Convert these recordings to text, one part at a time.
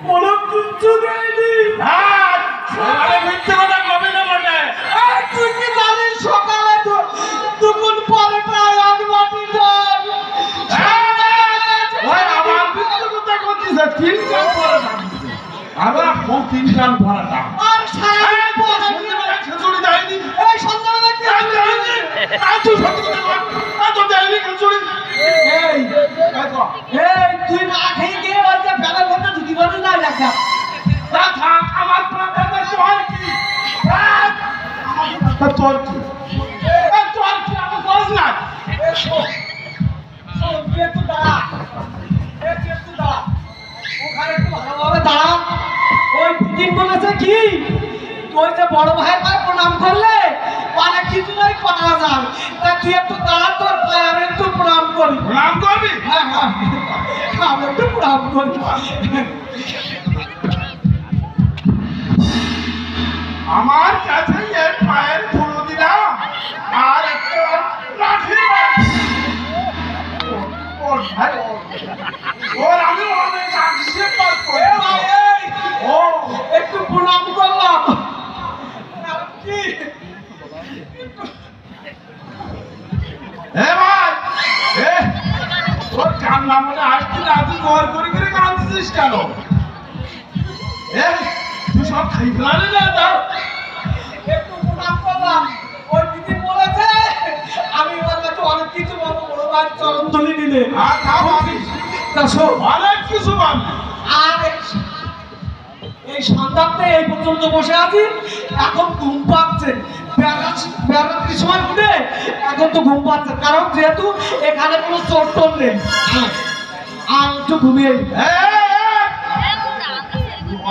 কোনো কিচ্ছু দেয়নি। মিথ্যে কথা কবে না বটে। তুই কি জানিস সকালে দুপুর পরেটায় এক বাটি জল আমার মিথ্যে কথা করছিস। 3 কান পরাটা আমরা 3 কান পরাটা আর সারা খিচুড়ি দেয়নি। এই সন্ধ্যাবেলা কি তুই সত্যি কথা বল। তো দেয়নি খিচুড়ি। এই তুই না খেয়ে গিয়ে ওই যে বেলার মধ্যে ঢুকি বলে না দেখা তা থাক। আমার প্রাণটা তোর কি তোর কি তোর কি আমার বস না। একটু দাঁড়া একটু দাঁড়া ওখানে একটু ভালোভাবে দাঁড়া। ওই পুতিন বলেছে কি তুই যে বড় ভাইয়ের পায়ে প্রণাম করলে অনেক কিছু নাই করা যায়। তা তুই একটু দাঁড়া তোর পায়ে আমি একটু প্রণাম করি। প্রণাম করবি? হ্যাঁ হ্যাঁ আমি একটু প্রণাম করি। আমার কাছে এর পায়ের ধুলো দিলাম আর একটা লাঠি ওর আমি অনেক আশীর্বাদ করি। ও একটু প্রণাম করলাম কি ভাই তোর কান্না মনে আসছি না। তুই ঘর করে করে কাঁদছিস কেন? তুই সব খাই ফেলালি না তার একটু প্রণাম করলাম। ওই দিদি বলেছে আমি ওর কাছে অনেক কিছু পাবো। বড় ভাই চরণ ধুলি নিলে অনেক কিছু পাবি। আর এই সন্ধ্যাতে এই পর্যন্ত বসে আছি। এখন ঘুম পাচ্ছে। বেড়ার সময় উঠে এখন তো ঘুম পাচ্ছে। কারণ যেহেতু এখানে কোনো চোর টোর নেই। আর একটু ঘুমিয়ে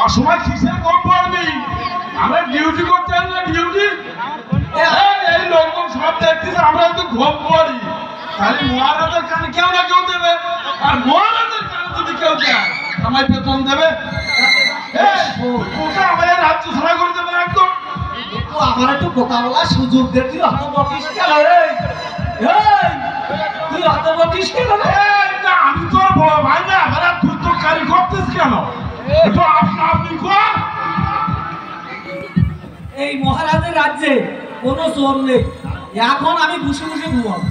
অসময় কিসের কম পড়বি। আমরা ডিউটি করতে না ডিউটি এই লোকজন সব দেখছিস। আমরা তো ঘুম পড়ি। তাহলে মহারাজের কানে কেউ না কেউ দেবে। আর মহারাজের কানে যদি কেউ দেয় আমায় বেতন দেবে। আমাদের রাজ্য ছাড়া করে দেবে একদম। আমার একটু বোকা বলার সুযোগ দে। তুই অত বকিস কেন রে? তুই অত বকিস কেন রে? আমি তোর বড় ভাই না। তুই তো কারি করতিস কেন? একটু আপনি কর। এই মহারাজের রাজ্যে কোনো চোর নেই। এখন আমি বসে বসে ঘুমাবো।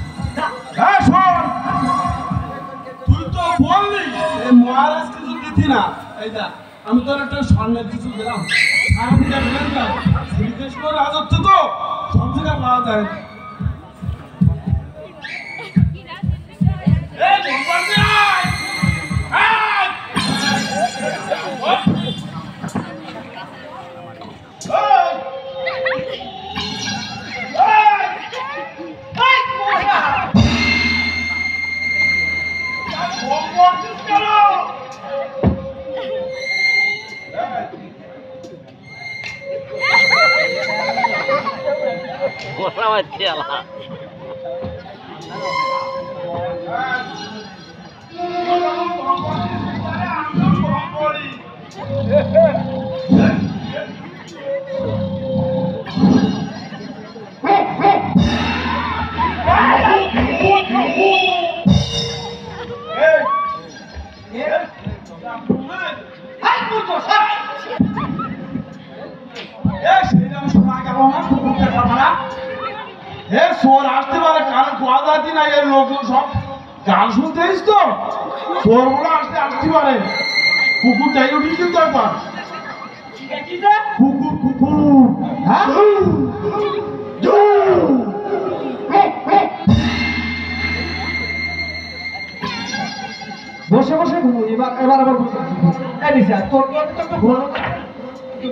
তুই তো বললি মহারাজকে তো দিতি না। এই দেখ আমি তোর একটা স্বর্ণের কিছু দিলাম। শ্রীকৃষ্ণ রাজত্ব তো সব জায়গায় পাওয়া যায়। গান শুনতেছিস তো? চোরগুলো আসতে পারে। কুকুর টাই উঠি কিন্তু একবার কুকুর কুকুর বসে বসে ঘুমো। এবার আবার বসে তোর ঘুমানো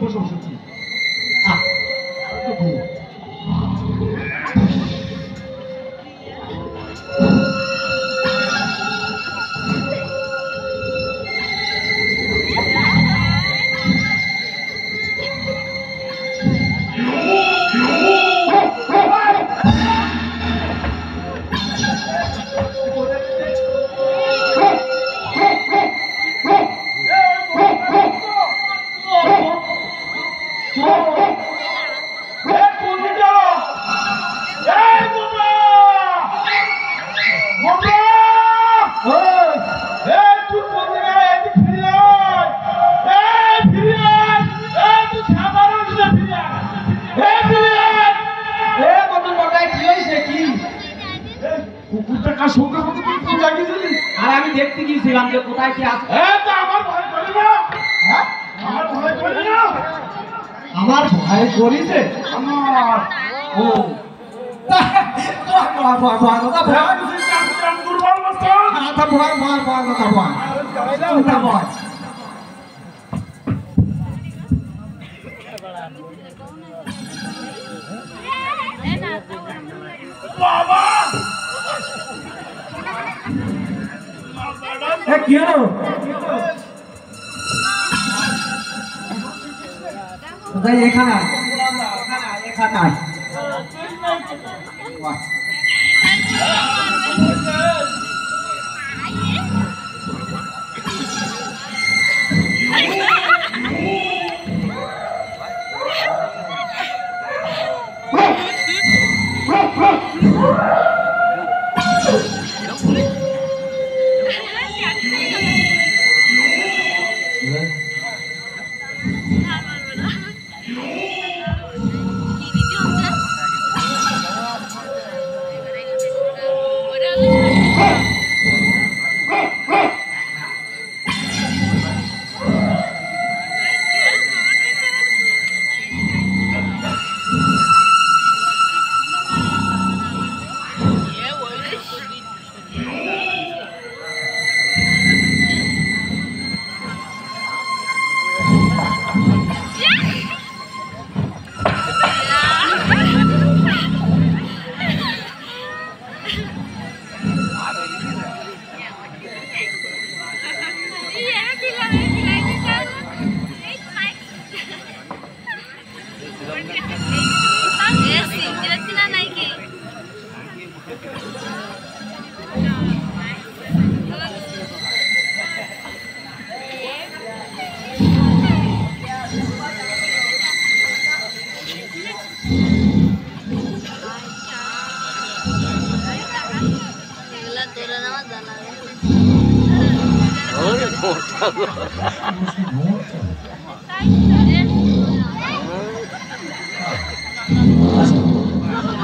বসে বসে ঘুমো। দেখতে গিয়েছিলাম যে কোথায় কি আছে। আমার ভয় করে না। হ্যাঁ আমার ভয় করে না। আমার ভয় করিছে আমার ও ভয় ভয় ভয় কথা ভয় দুর্বল মস্তান। ভয় ভয় ভয় কথা ভয় কথা ভয় বাবা কি হলো কোথায় এখানে এখানে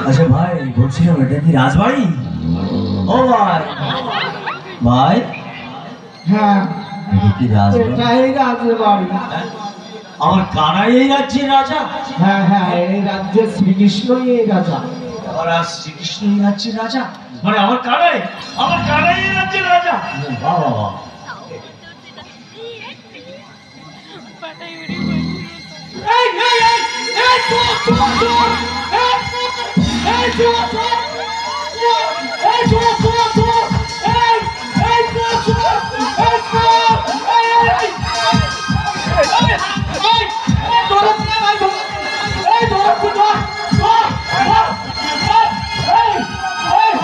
আচ্ছা ভাই বলছিলাম এটা কি রাজবাড়ি? ও ভাই ভাই হ্যাঁ এটা কি রাজবাড়ি? এটাই রাজবাড়ি। আমার কানাই এই রাজ্যের রাজা? হ্যাঁ হ্যাঁ এই রাজ্যের শ্রীকৃষ্ণই এই রাজা। আর শ্রীকৃষ্ণ এই রাজ্যের রাজা মানে আমার কানাই এই রাজ্যের রাজা? বাবা বাবা এই এই এই এই চোর চোর চোর এই এই চোর চোর এই চোর চোর চোর এই এই চোর চোর এই চোর এই এই এই চোর না ভাই এই চোর চোর চোর এই এই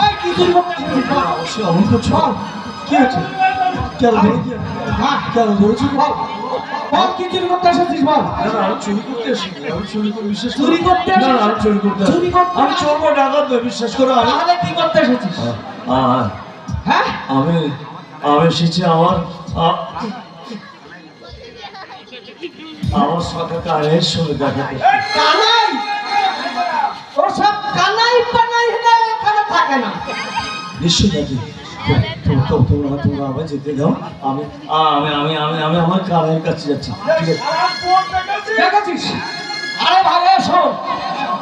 এই কি তুই বলছিস? অবশ্যই অমন করছো কি হচ্ছে? কেন ধরেছি? হ্যাঁ কেন ধরেছি? বল বল কি চুরি করতে এসেছিস বল? আমি চুরি করতে এসেছি। আমি চুরি করে বিশ্বাস চুরি করতে না না আমি চুরি করতে চুরি করতে আমি চোরবো ডাকাত নই, বিশ্বাস করো। আমি তাহলে কি করতে এসেছিস? হ্যাঁ আমি এসেছি আমার সাথে কানের সঙ্গে দেখাতে। কানাই ওসব কানাই পানাই এখানে থাকে না। নিশ্চয়ই দেখি তোমরা আমায় যেতে দাও। আমি আমি আমি আমি আমি আমার কানের কাছে যাচ্ছি। ঠিক আছে দেখেছিস? আরে ভাই শোন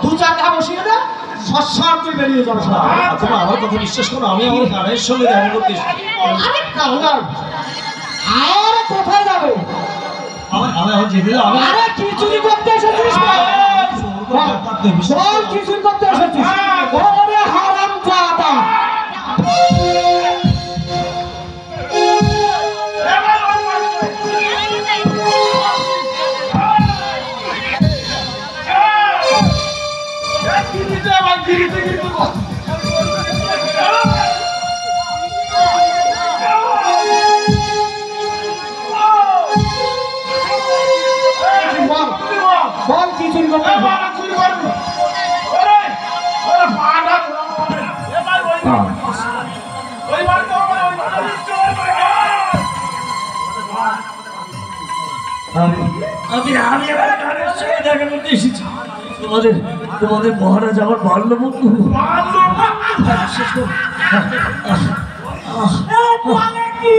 দু চাকা বসিয়ে দে সর তুই বেরিয়ে যাবে। তোমরা আমার কথা বিশ্বাস করো, আমি আমার কানের সঙ্গে দেখা করতে এসেছি। আরে কানাই আর কোথায় যাবে? আমার যেতে দাও। আমি আরে কি চুরি করতে এসেছিস বল? বল কি চুরি করতে এসেছিস? ওরে হারামজাদা বল কি চুরি করতে আমি আমার কানের সঙ্গে দেখা করতে এসেছি। তোমাদের মহারাজ আমার বাল্য বন্ধু। বিশেষ করে বলে কি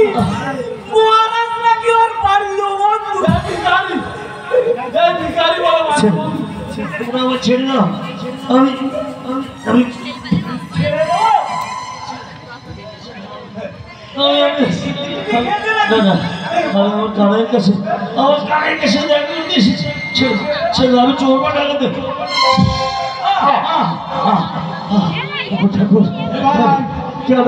মহারাজ নাকি ওর পারলো বন্ধু তোমরা আমার ছেড়ে দাও আমি আমি আমার কানের কাছে ছেলে আমি চোর পাঠালে ঠাকুর কেন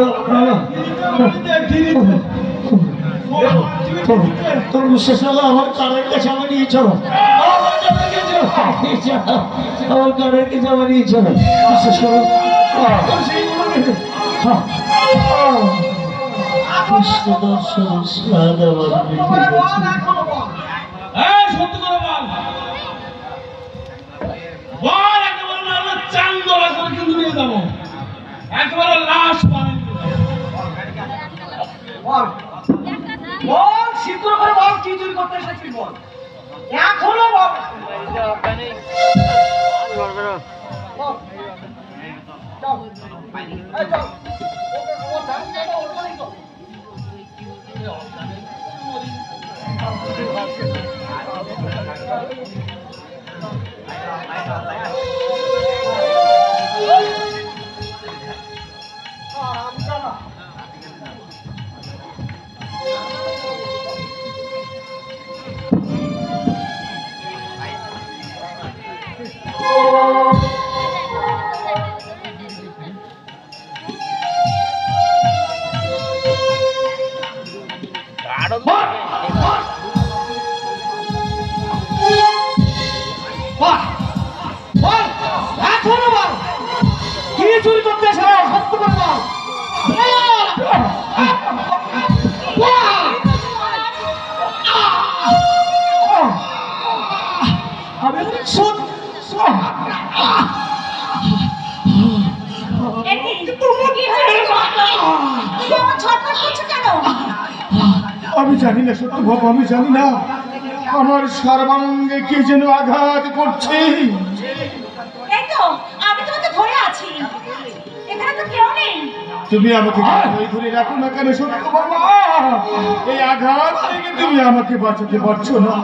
তোর বিশ্বাস হলো আমার কানের কাছে আমার নিয়ে চলো আমার কানের কাছে আমার নিয়ে চলো বিশ্বাস করো কৃষ্ণ দর্শন সাদা সত্যি করে বল বল একেবারে না হলে চান দলা করে কিন্তু নিয়ে যাবো একেবারে লাশ পানি বল বল শীঘ্র করে বল কি চুরি করতে এসেছিস বল এখনো বল বল। যাও। এই যাও। ও দাঁড়িয়ে ওখানেই তো। এখনো বল কি চুরি করতে এসে সত্য করে বল আমি শুন আমি জানি না সত্য বাবু আমি জানি না আমার সর্বাঙ্গে কে যেন আঘাত করছে এই তো আমি তোমাকে ধরে আছি এখানে তো কেউ নেই তুমি আমাকে ধরে রাখো না কেন সত্য বাবা এই আঘাত থেকে তুমি আমাকে বাঁচাতে পারছো না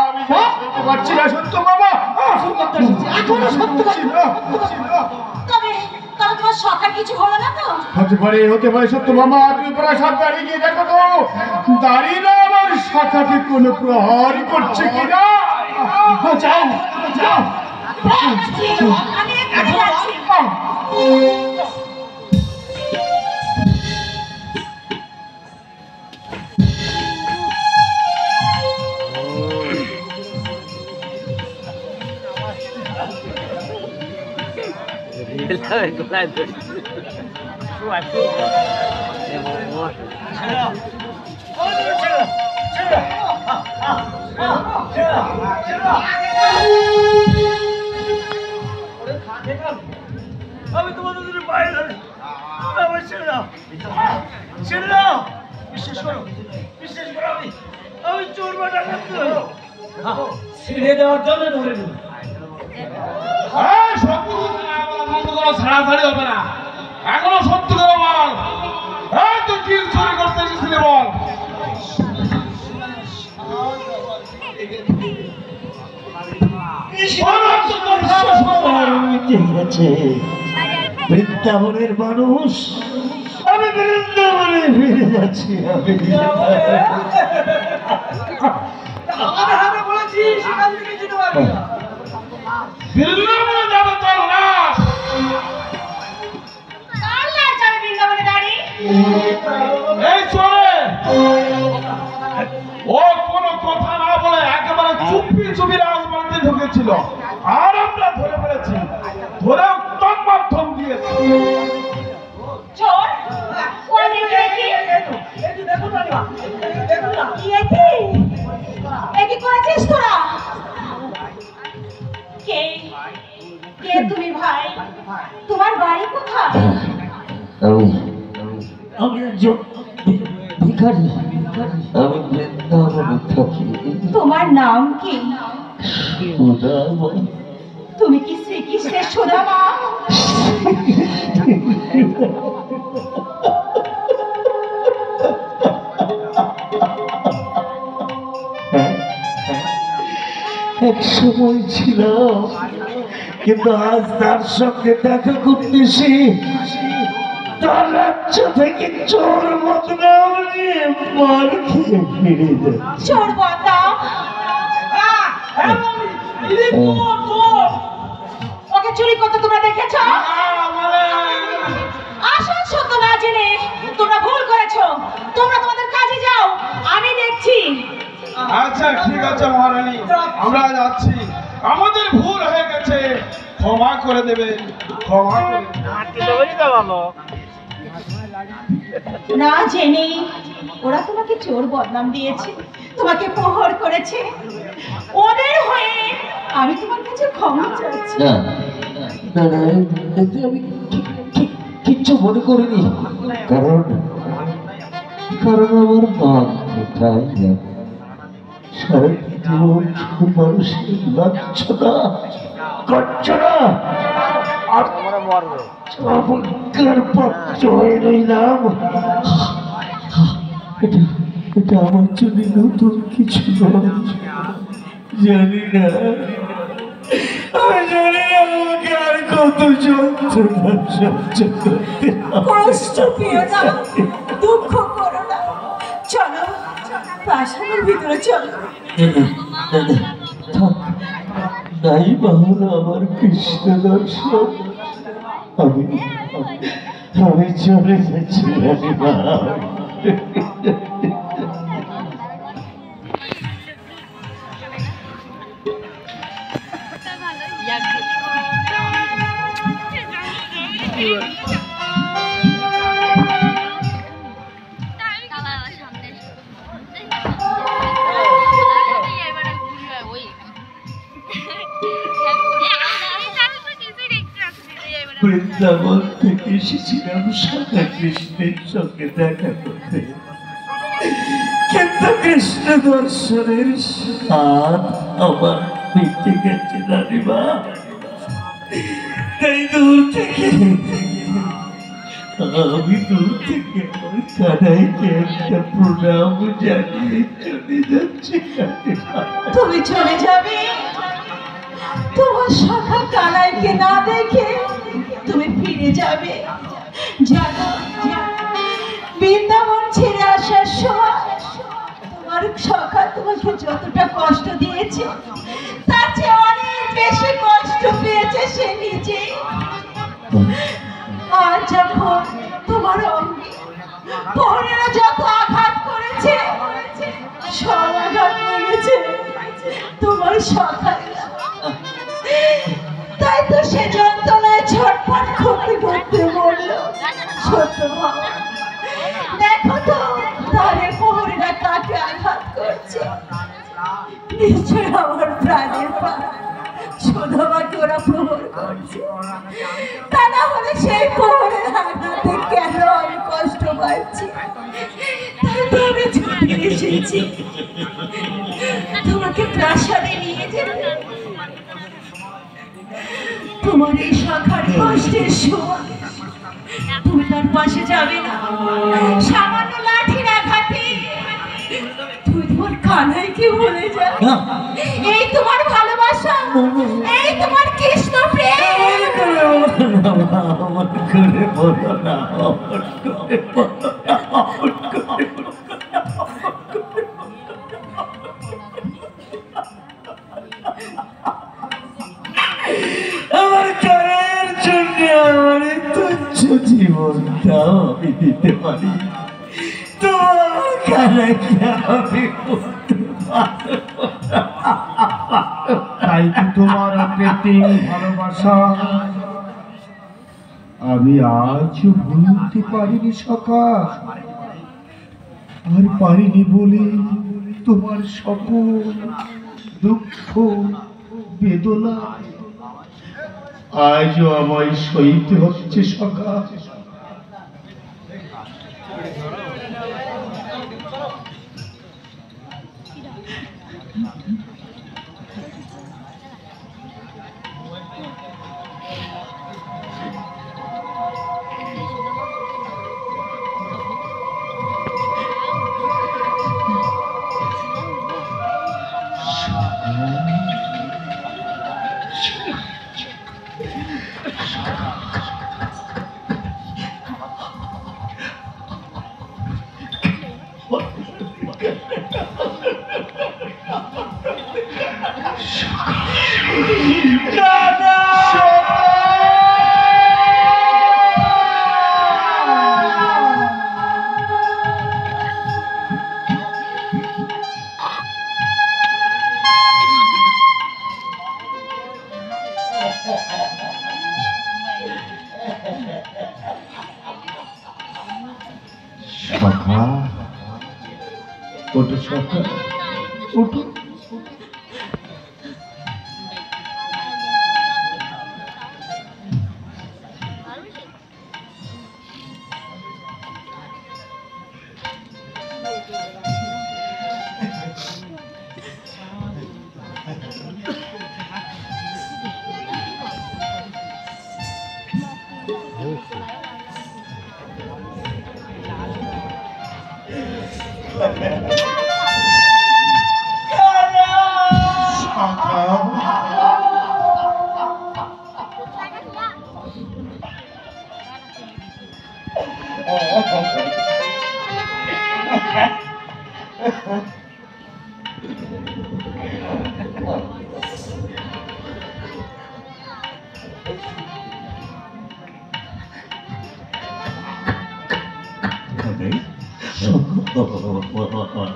আমি বাঁচাতে পারছি না সত্য বাবা এখনো সত্য পারছি না। তবে তবে তোমার সকাল কিছু হলো না তো হতে পারে সত্য মামা তুমি প্রাসাদ দাঁড়িয়ে গিয়ে দেখো তো দাঁড়িয়ে না আমার শাখাকে কোনো প্রহারই করছে কিনা যাও যাও আমি এখানে আছি আমি তোমাদের জন্য বাইরে আমার ছেড়ে দাও ছেড়ে দাও বিশ্বাস করো আমি চোর বাটা ছেড়ে দেওয়ার জন্য ধরে দিই ছাড়াছাড়ি হবে না এখনো সত্যি করে বল তুই কি চুরি করতে এসেছিলি বল বৃন্দাবনের মানুষ আমি বৃন্দাবনে ফিরে যাচ্ছি আমি আমাদের হাতে বলেছি সেখান থেকে যেতে পারবি না বৃন্দাবনে যাবে তোর লাশ কার লাশ যাবে বৃন্দাবনে দাঁড়ি এই চলে ও কোনো কথা না বলে একেবারে চুপি চুপি রাজবাড়িতে ঢুকেছিল আর আমরা ধরে ফেলেছি ধরে উত্তম মাধ্যম দিয়েছি চোর ওই দেখি এই দেখুন রানীমা দেখুন না কি করেছিস তোরা কে কে তুমি ভাই তোমার বাড়ি কোথায় আমি একজন ভিখারি আমি বৃন্দাবনে থাকি তোমার নাম কি সুদামা তুমি কি শ্রীকৃষ্ণের সুদামা এক সময় ছিল, কিন্তু আজ তার সঙ্গে দেখা করতেছি। তার রাজ্য থেকে চোর বদনাম নিয়ে মার খেয়ে ফিরে যাচ্ছে। চোর বদনাম? ওকে চুরি করতে তোমরা দেখেছ? আসল সত্য না জেনে তোমরা ভুল করেছো। তোমরা তোমাদের কাজে যাও, আমি দেখছি। আচ্ছা ঠিক আছে মহারানী, আমরা যাচ্ছি। আমাদের ভুল হয়ে গেছে, ক্ষমা করে দেবে, ক্ষমা করে না জেনে ওরা তোমাকে চোর বদনাম দিয়েছে, তোমাকে প্রহর করেছে। ওদের হয়ে আমি তোমার কাছে ক্ষমা চাচ্ছি। না না না, এতে আমি কিচ্ছু মনে করিনি। কারণ কারণ আমার মা কোথায় না, সারা জীবন মানুষের লাঞ্ছনা গঞ্জনা আর অবজ্ঞার পাত্র হয়ে রইলাম। এটা আমার জন্য নতুন কিছু নয়। জানি না, আমি জানি না আমাকে আর কত যন্ত্রণা সহ্য করতে হবে। কষ্ট পেও না, দুঃখ করো না। চলো প্রাসাদের ভিতরে চলো। নাই বাহন আমার কৃষ্ণ দর্শন। আমি আমি চলে যাচ্ছি রানীমা। বৃন্দাবন থেকে এসেছিলাম সাদা কৃষ্ণের সঙ্গে দেখা করতে, কিন্তু কৃষ্ণ দর্শনের স্বাদ আমার মিটে গেছে রানীমা। তাই দূর থেকে আমার কানাইকে একটা প্রণাম জানিয়ে চলে যাচ্ছি। তুমি চলে যাবে, তোমার শাখা কানাইকে না দেখে তুমি ফিরে যাবে। জানো, বৃন্দাবন ছেড়ে আসার সময় তোমার শাখা তোমাকে যতটা কষ্ট দিয়েছে, তার চেয়ে অনেক বেশি কষ্ট পেয়েছে সে নিজে। আর যখন তোমার অঙ্গে পরেরা যত আঘাত করেছে, সব আঘাত লেগেছে তোমার শাখায়। তাই তো সে যন্ত্রণায় ছটফট করতে করতে বলল, সত্য ভাব দেখো তো তারে প্রহরীরা তাকে আঘাত করছে। নিশ্চয় আমার প্রাণের প্রাণ শোধাবাকে ওরা প্রহর করছে। তা না হলে সেই প্রহরের আঘাতে কেন আমি কষ্ট পাচ্ছি? তাই তো আমি ছুটে এসেছি তোমাকে প্রাসাদে নিয়ে যেতে। তোমার এই শাখার কষ্টের সময় তুমি তার পাশে যাবে না। সামান্য লাঠির আঘাতে তুই তোমার কানাইকে ভুলে যাও। এই তোমার ভালোবাসা, এই তোমার কৃষ্ণ প্রেম। আমার করে বলো না, আমার করে বলো না, আমার করে বলো না। আমার কানের জন্য আমার এই তুচ্ছ জীবনটাও আমি দিতে পারি। তোমার কানাইকে আমি তাই তো তোমার কৃত্রিম ভালোবাসা আমি আজ ভুলতে পারিনি সখা। আর পারিনি বলে তোমার সকল দুঃখ বেদনা আজও আমায় সইতে হচ্ছে সখা। সখা, ওঠো সখা, ওঠো।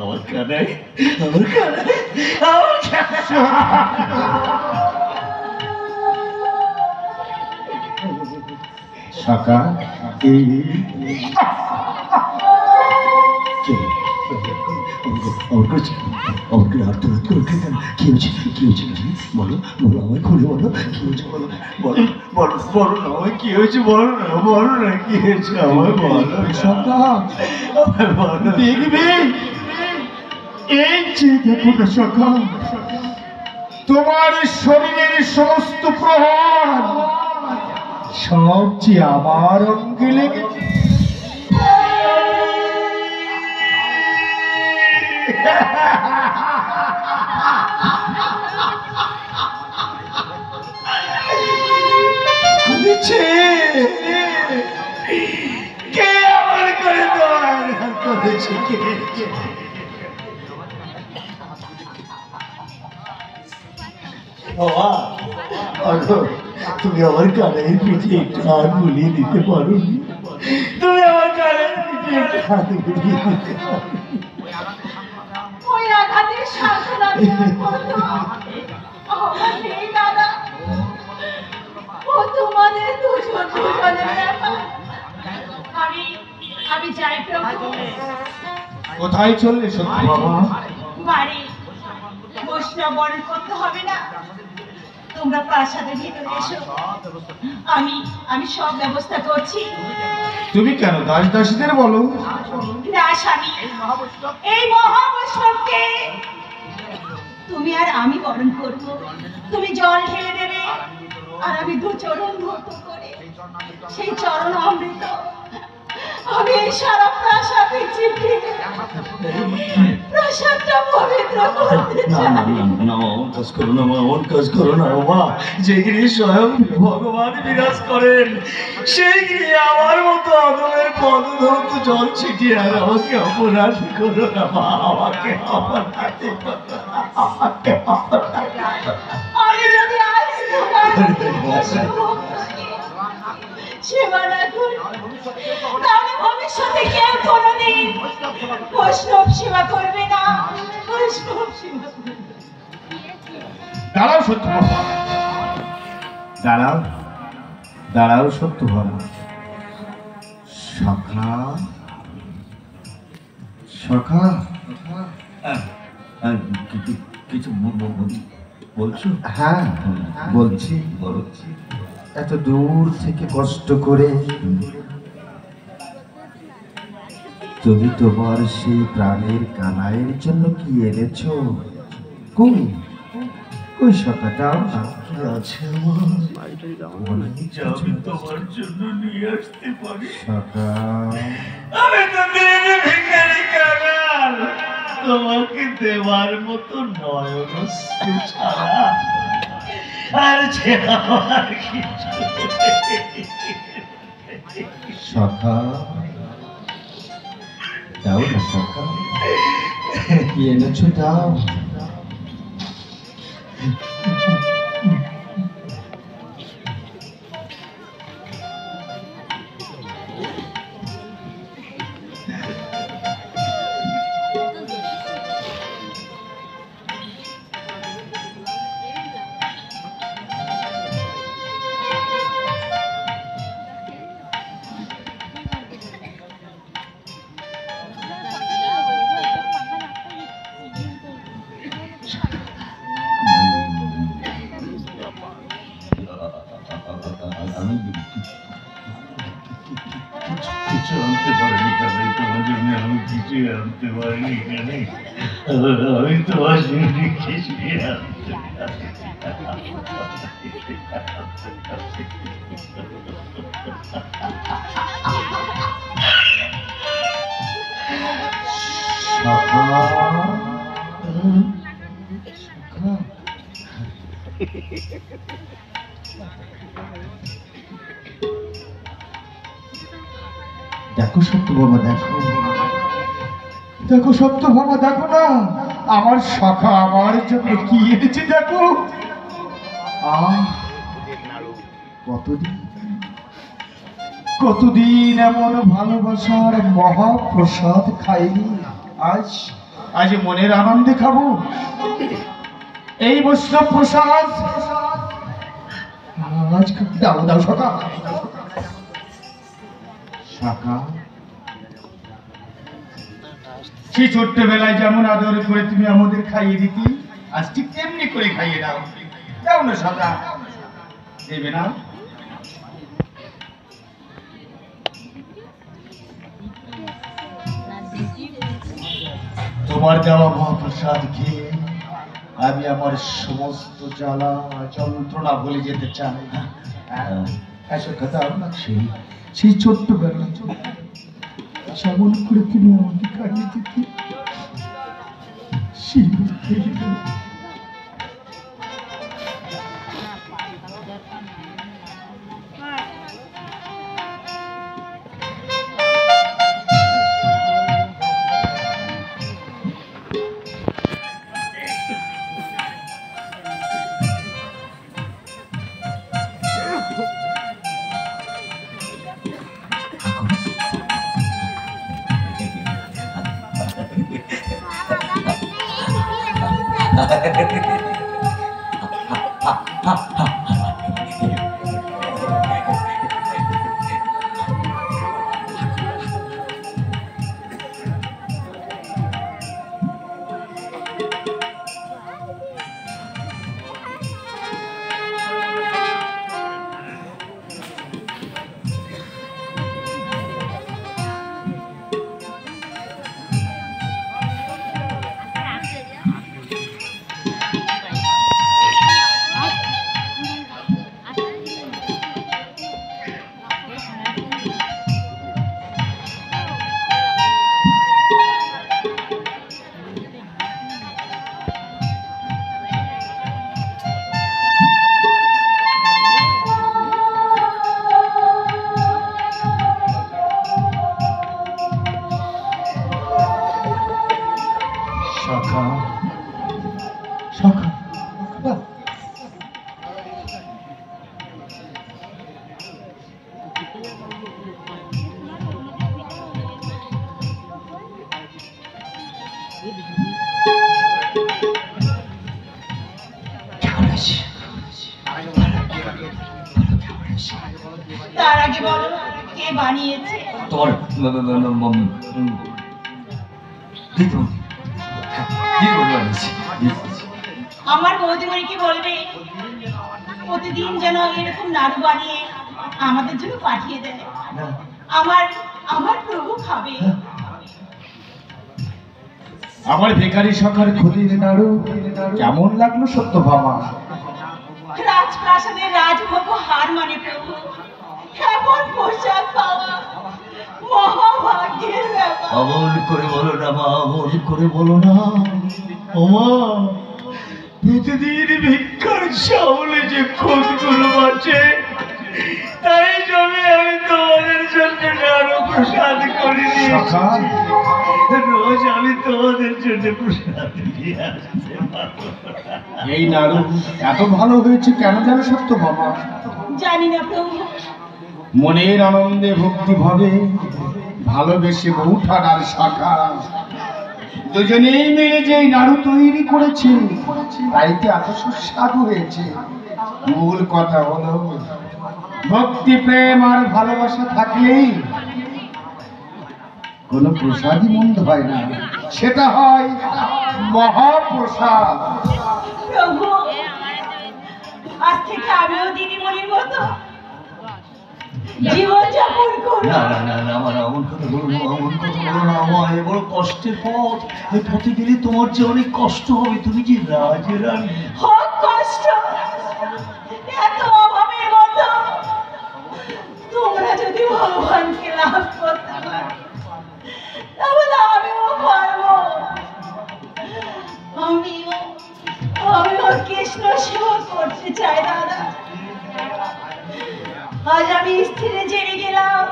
আমার কানাই, আমার কানাই, আমার সখা, বলো বলো আমায় খুলে বলো কি হয়েছে, বলো বলো বলো বলো না আমায় কি হয়েছে, বলো না বলো না কি হয়েছে আমায় বলো সখা, বলো। দেখবি এই যে দেখো না সখা, তোমার শরীরের সমস্ত প্রহার সব যে আমার অঙ্গে লেগেছে। কে আমার করে দেওয়ার করেছে, কে? বাবা, তুমি আমার কানের পিঠে একটু হাত বুলিয়ে দিতে পারো? তুমি আমার কানের পিঠে একটু হাত বুলিয়ে দিতে পারো? ওই আঘাতের সান্ত্বনা দেওয়ার মতো আমার নেই দাদা। ও তোমাদের দুজনের ব্যাপার। আমি যাই প্রভু। কোথায় চললে সত্যি বাবা? বাড়ি বৈষ্ণব বরণ করতে হবে না, তোমরা প্রাসাদের ভিতরে এসো, আমি সব ব্যবস্থা করছি। তুমি কেন দাস দাসীদের বলো? না স্বামী, এই মহাবৈষ্ণবকে তুমি আর আমি বরণ করবো। তুমি জল ঢেলে দেবে আর আমি দু চরণ ধৌত করে সেই চরণ অমৃত আমি এই সারা প্রাসাদে চিঠিয়ে প্রাসাদটা পবিত্র করতে চাই। অমন কাজ করো না মা, অমন কাজ করো না বাবা। যে গৃহে স্বয়ং ভগবান বিরাজ করেন, সেই গৃহে আমার মতো আদমের পদধৌত জল ছিটিয়ে আর আমাকে অপরাধ করো না মা, আমাকে অপরাধ করো না, আমাকে অপরাধ করো না। আমি যদি আজ তোমার সেবা না করি, তাহলে ভবিষ্যতে কেউ কোনোদিন বৈষ্ণব সেবা করবে না, বৈষ্ণব সেবা করবে না। দাঁড়াও সত্য বাবা, দাঁড়াও দাঁড়াও সত্য বাবা। সখা সখা, কিছু বলছো? হ্যাঁ বলছি বলছি। এত দূর থেকে কষ্ট করে তুমি তোমার সেই প্রাণের কানাইয়ের জন্য কি এনেছো? কই কই সখা, দাও না। কি আছে আমার? আমি তোমার জন্য নিয়ে আসতে পারি? সখা আমি তো দিন ভিখারি কাঙাল, তোমাকে দেওয়ার মতো নয়নস্য ছাড়া আর যে আমার কিছু সখা দাও না সখা, কি এনেছো দাও। আমি কিছু আনতে পারিনি কেন তোমার জন্য, আমি কিছু আনতে পারিনি কেন, আমি তোমার জন্য কিছু আনতে দেখো সত্যভামা, দেখো দেখো সত্যভামা, দেখো না আমার সখা আমার জন্য কি এনেছে দেখো। কতদিন কতদিন এমন ভালোবাসার মহাপ্রসাদ খাইনি, আজ আজ মনের আনন্দে খাবো এই বৈষ্ণব প্রসাদ। আজ দাও দাও সখা, সখা সেই ছোট্টবেলায় যেমন আদর করে তুমি আমাদের খাইয়ে দিতি, আজ ঠিক তেমনি করে খাইয়ে দাও। দাও না সখা, দেবে না? তোমার দেওয়া মহাপ্রসাদ খেয়ে আমি আমার সমস্ত জ্বালা যন্ত্রণা ভুলে যেতে চাই। সখা দাও না, সেই ছোট্টবেলা যেমন করে তুমি আমাকে খাইয়ে দিতে, সেই সখা সখা তার আগে বলো কে বানিয়েছে? তোমার আমার বৌদিমণি কি বলবে প্রতিদিন যেন এরকম নাড়ু বানিয়ে আমাদের জন্য পাঠিয়ে দেয়? আমার আমার প্রভু খাবে। আমার বেকারি সখার খুলির নাড়ু কেমন লাগলো সত্যভামা? রাজপ্রাসাদের রাজভোগ হার মানে প্রভু, এমন পোশাক পাওয়া মহাভাগ্যের ব্যাপার। অমন করে বলো না মা, অমন করে বলো না। ও মা, প্রতিদিন ভিক্ষার চাউলে যে খোঁজগুলো বাঁচে, তাই জন্য আমি তোমাদের জন্য নাড়ু প্রসাদ করে দিয়েছি। সখা, রোজ আমি তোমাদের জন্য প্রসাদ নিয়ে আসতে পারবো। এই নাড়ু এত ভালো হয়েছে কেন জানো সত্যভামা? জানি না প্রভু। মনের আনন্দে ভক্তি ভাবে ভালোবেসে বৌঠান আর শাখা দুজনেই মিলে যে নাড়ু তৈরি করেছে, তাইতে এত সুস্বাদু হয়েছে। মূল কথা হলো ভক্তি, প্রেম আর ভালোবাসা থাকলেই কোনো প্রসাদই মন্দ হয় না, সেটা হয় মহাপ্রসাদ। প্রভু, আজ থেকে আমিও দিদিমণির মতো জীবন যাপন করব। না না না না, আমার এমন কথা বলো না, এমন কথা বলো না। আমার এ বড় কষ্টের পথ, এই পথে গেলে তোমার যে অনেক কষ্ট হবে। তুমি যে রাজরানী। হোক কষ্ট, এত অভাবের মতো তোমরা যদি ভগবানকে লাভ করতে পারো, তাহলে আমিও পারবো। আমিও কৃষ্ণ সেবা করতে চাই দাদা। আজ আমি স্থিরে জেনে গেলাম,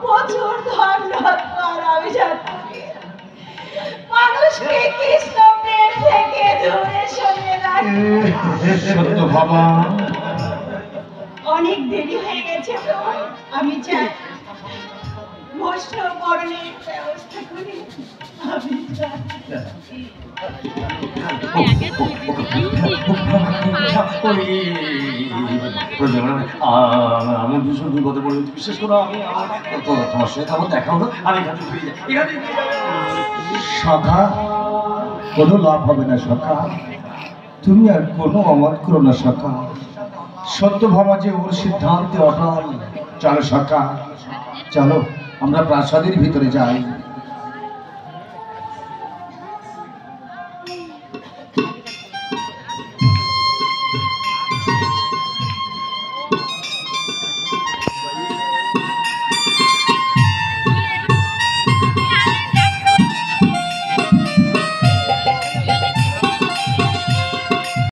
প্রচুর ধন রত্ন আমি যাচ্ছি, মানুষকে কৃষ্ণ প্রেম থেকে দূরে সরিয়ে রাখি। সত্যভামা, অনেক দেরি হয়ে গেছে প্রভু, আমি চাই বৈষ্ণব বরণের ব্যবস্থা করি। আমি চাই আমি ভীষণ বিপদে পড়ে গেছি, বিশেষ করে আমি তোমার সাথে আমার দেখা হলো, আমি এখান থেকে ফিরে যাই। সখা, কোনো লাভ হবে না সখা, তুমি আর কোনো অমত করো না সখা। সত্যভামা যে ওর সিদ্ধান্তে অটল। চলো সখা, চলো আমরা প্রাসাদের ভিতরে যাই।